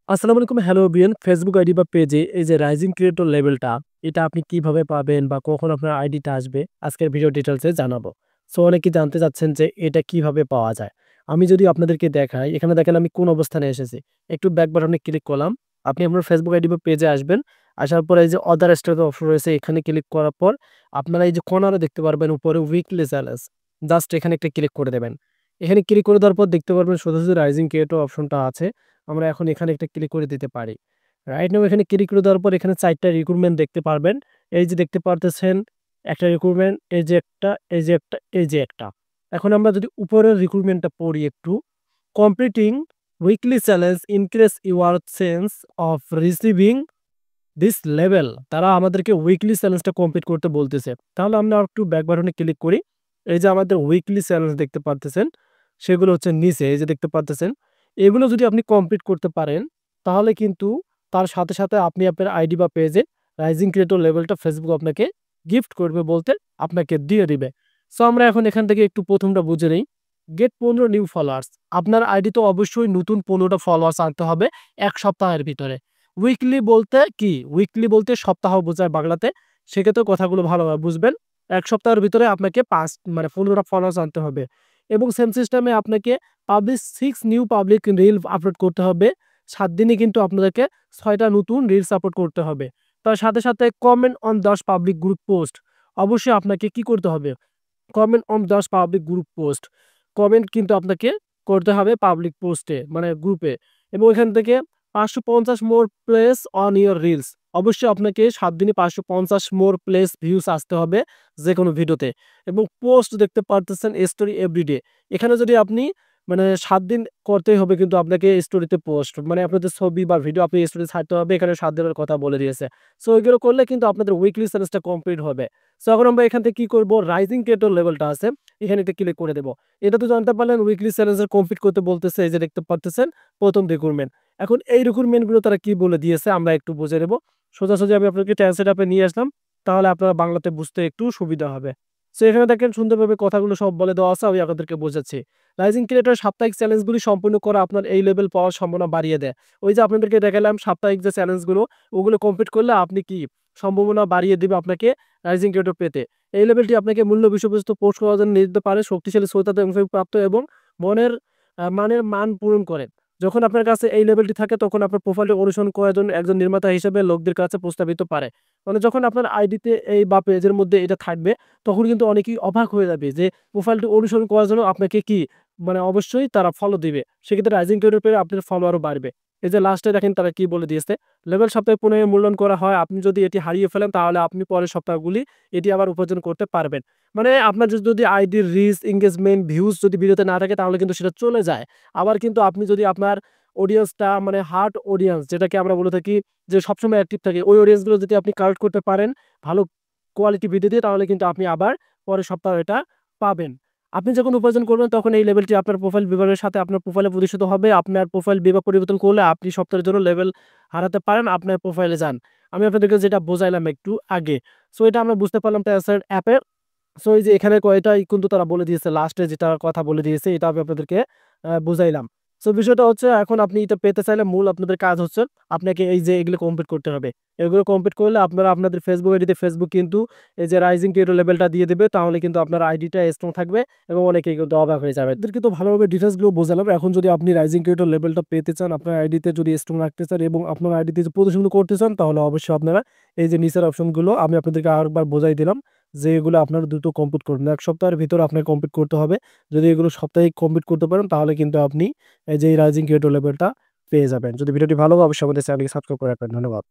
আসসালামু আলাইকুম। Hello everyone. Facebook ID বা পেজে এই যে রাইজিং ক্রিয়েটর লেভেলটা, এটা আপনি কিভাবে পাবেন বা কখন আপনার আইডিটা আসবে, আজকের ভিডিও ডিটেইলসে জানাবো। সো অনেকেই জানতে চাচ্ছেন যে এটা কিভাবে পাওয়া যায়। আমি যদি আপনাদেরকে দেখাই, এখানে দেখেন আমি কোন অবস্থানে এসেছি। একটু ব্যাক বাটনে ক্লিক করলাম। আপনি আপনার ফেসবুক আইডি বা পেজে আসবেন। আসার পরে এই যে অদার স্ট্যাটাস অপশন রয়েছে, এখানে ক্লিক করার পর আপনারা এই যে কর্নারে দেখতে পারবেন উপরে উইকলি চ্যালেঞ্জ। জাস্ট এখানে একটা ক্লিক করে দেবেন। এখানে ক্লিক করে দেওয়ার পর দেখতে পারবেন সোজা সোজা রাইজিং ক্রিয়েটর অপশনটা আছে। আমরা এখন এখানে একটা ক্লিক করে দিতে পারি। রাইট নাও এখানে ক্লিক করে দেওয়ার পর এখানে ৪ টা রিক্রুটমেন্ট দেখতে পারবেন। এই যে দেখতে পারতেছেন একটা রিক্রুটমেন্ট, এই যে একটা, এই যে একটা, এই যে একটা। এখন আমরা যদি উপরের রিক্রুটমেন্টটা পড়ি একটু, completing weekly challenge increase your sense of receiving this level. তারা আমাদেরকে উইকলি চ্যালেঞ্জটা কমপ্লিট করতে বলতেছে। তাহলে আমরা একটু ব্যাক বাটনে ক্লিক করি। এই যে আমাদের উইকলি চ্যালেঞ্জ দেখতে পারতেছেন, সেগুলো হচ্ছে নিচে এই যে দেখতে পারতেছেন। এগুলো যদি আপনি কমপ্লিট করতে পারেন, তাহলে কিন্তু তার সাথে সাথে আপনি আপনার আইডি বা পেজে রাইজিং ক্রিয়েটর লেভেলটা ফেসবুক আপনাকে গিফট করবে বলতে আপনাকে দিয়ে দিবে। সো আমরা এখন এখান থেকে একটু প্রথমটা বুঝে নেই। Get 15 new followers. আপনার আইডি তো অবশ্যই নতুন 15টা ফলোয়ার্স আনতে হবে ১ সপ্তাহের ভিতরে। উইকলি বলতে কি? উইকলি বলতে সপ্তাহ বোঝায় বাংলাতে। সেক্ষেত্রে কথাগুলো ভালোভাবে বুঝবেন। ১ সপ্তাহের ভিতরে আপনাকে ৫ মানে ১৫টা ফলোয়ার্স আনতে হবে এবং সেম সিস্টেমে আপনাকে publish 6 new public reel upload করতে হবে। ৭ দিনে কিন্তু আপনাদেরকে ৬ টা নতুন রিলস আপলোড করতে হবে। তার সাথে, সাথে comment on ১০ public group post. অবশ্যই আপনাকে কি করতে হবে? Comment on ১০ public group post. Comment কিন্তু আপনাকে করতে হবে পাবলিক পোস্টে মানে গ্রুপে এবং এখান থেকে ৫৫০ মোর প্লেস অন ইওর রিলস। অবশ্যই আপনাকে ৭ দিনে ৫৫০ মোর প্লেস ভিউস আসতে হবে যেকোনো ভিডিওতে এবং পোস্ট দেখতে পারতেছেন স্টোরি এভরিডে। এখানে যদি আপনি মানে ৭ দিন করতেই হবে কিন্তু আপনাকে স্টোরিতে পোস্ট মানে আপনাদের ছবি বা ভিডিও আপনি স্টোরি ছাড়তে হবে। এখানে ৭ দিনের কথা বলে দিয়েছে। সো এগুলো করলে কিন্তু আপনাদের উইকলি চ্যালেঞ্জটা কমপ্লিট হবে। সো এখন আমরা এখান থেকে কি করব? রাইজিং ক্রিয়েটর লেভেলটা আছে, এখানে একটা ক্লিক করে দেব। এটা তো জানতে পারলেন উইকলি চ্যালেঞ্জের কমপ্লিট করতে বলতেছে। এই যে দেখতে পারতেছেন ১ম রিক্রুটমেন্ট। এখন এই রিক্রুটমেন্ট গুলো তারা কি বলে দিয়েছে আমরা একটু বুঝে নেব। সোজাসুজি আমি আপনাকে ট্রান্সলেট অ্যাপে নিয়ে আসলাম। তাহলে আপনারা বাংলাতে বুঝতে একটু সুবিধা হবে। সো এখানে দেখেন সুন্দরভাবে কথাগুলো সব বলে দেওয়া আছে, আমি আপনাদেরকে বোঝাচ্ছি। রাইজিং ক্রিয়েটর সাপ্তাহিক চ্যালেঞ্জগুলি সম্পূর্ণ করা আপনার এই লেভেল পাওয়ার সম্ভাবনা বাড়িয়ে দেয়। ওই যে আপনাদেরকে দেখালাম সাপ্তাহিক যে চ্যালেঞ্জগুলো, ওগুলো কমপ্লিট করলে আপনি কি সম্ভাবনা বাড়িয়ে দিবে আপনাকে রাইজিং ক্রিয়েটর পেতে। এই লেভেলটি আপনাকে মূল্য বিষয়বস্তু পোস্ট করার জন্য নিতে পারে, শক্তিশালী শ্রোতাদের প্রাপ্ত এবং মনের মানের মান পূরণ করে। যখন আপনার কাছে এই লেভেলটি থাকে তখন আপনার প্রোফাইলটি অনুসরণ করার জন্য একজন নির্মাতা হিসেবে লোকদের কাছে প্রস্তাবিত পারে। মানে যখন আপনার আইডিতে এই বা পেজের মধ্যে এটা থাকবে, তখন কিন্তু অনেকেই অবাক হয়ে যাবে যে প্রোফাইলটি অনুসরণ করার জন্য আপনাকে কি মানে অবশ্যই তারা ফলো দিবে। সেক্ষেত্রে রাইজিং ক্রিয়েটর পেলে আপনার ফলোয়ারও বাড়বে। এই যে লাস্টে দেখেন তারা কি বলে দিয়েছে, লেভেল সপ্তাহে পুনর্মূল্যায়ন করা হয়। আপনি যদি এটি হারিয়ে ফেলেন তাহলে আপনি পরের সপ্তাহগুলি এটি আবার উপার্জন করতে পারবেন। মানে আপনার যদি আইডির রিচ, এনগেজমেন্ট, ভিউজ যদি ভিডিওতে না থাকে তাহলে কিন্তু সেটা চলে যায়। আবার কিন্তু আপনি যদি আপনার অডিয়েন্সটা মানে হার্ড অডিয়েন্স যেটাকে আমরা বলে থাকি যে সবসময় অ্যাক্টিভ থাকে, ওই অডিয়েন্সগুলো যদি আপনি কালেক্ট করতে পারেন ভালো কোয়ালিটি ভিডিও দিয়ে, তাহলে কিন্তু আপনি আবার পরের সপ্তাহে এটা পাবেন। আপনি যখন উপার্জন করবেন তখন এই লেভেলটি আপনার প্রোফাইল বিভাগের সাথে আপনার প্রোফাইলে প্রদর্শিত হবে। আপনার প্রোফাইল বিভাগ পরিবর্তন করলে আপনি সপ্তাহের জন্য লেভেল হারাতে পারেন। আপনার প্রোফাইলে যান। আমি আপনাদেরকে যেটা বোঝাইলাম একটু আগে। সো এটা আমরা বুঝতে পারলাম ট্রান্সলেট অ্যাপে। সো এই যে এখানে কয়টাই কিন্তু তারা বলে দিয়েছে, লাস্টে যেটা কথা বলে দিয়েছে এটা আমি আপনাদেরকে বুঝাইলাম। সো বিষয়টা হচ্ছে এখন আপনি এটা পেতে চাইলে মূল আপনাদের কাজ হচ্ছে আপনাকে এই যে এগুলো কমপ্লিট করতে হবে। এগুলো কমপ্লিট করলে আপনারা আপনাদের ফেসবুক আইডিতে ফেসবুক কিন্তু এই যে রাইজিং ক্রিয়েটর লেভেলটা দিয়ে দেবে। তাহলে কিন্তু আপনার আইডিটা স্ট্রং থাকবে এবং অনেকেই কিন্তু অবাক হয়ে যাবে। এদেরকে তো ভালোভাবে ডিটেইলস গুলো বোঝালাম। এখন যদি আপনি রাইজিং ক্রিয়েটর লেভেলটা পেতে চান, আপনার আইডিতে যদি স্ট্রং রাখতে চান এবং আপনার আইডিতে যে প্রদর্শন করতে চান, তাহলে অবশ্যই আপনারা এই যে নিচের অপশনগুলো আমি আপনাদেরকে আরেকবার বোঝাই দিলাম যে এগুলো আপনারা দ্রুত কমপ্লিট করুন। ১ সপ্তাহের ভিতরে আপনাকে কমপ্লিট করতে হবে। যদি এগুলো সাপ্তাহিক কমপ্লিট করতে পারেন তাহলে কিন্তু আপনি এই যে এই রাইজিং ক্রিয়েটর লেভেলটা পেয়ে যাবেন। যদি ভিডিওটি ভালো হয় অবশ্যই আমাদের চ্যানেলকে সাবস্ক্রাইব করে রাখবেন। ধন্যবাদ।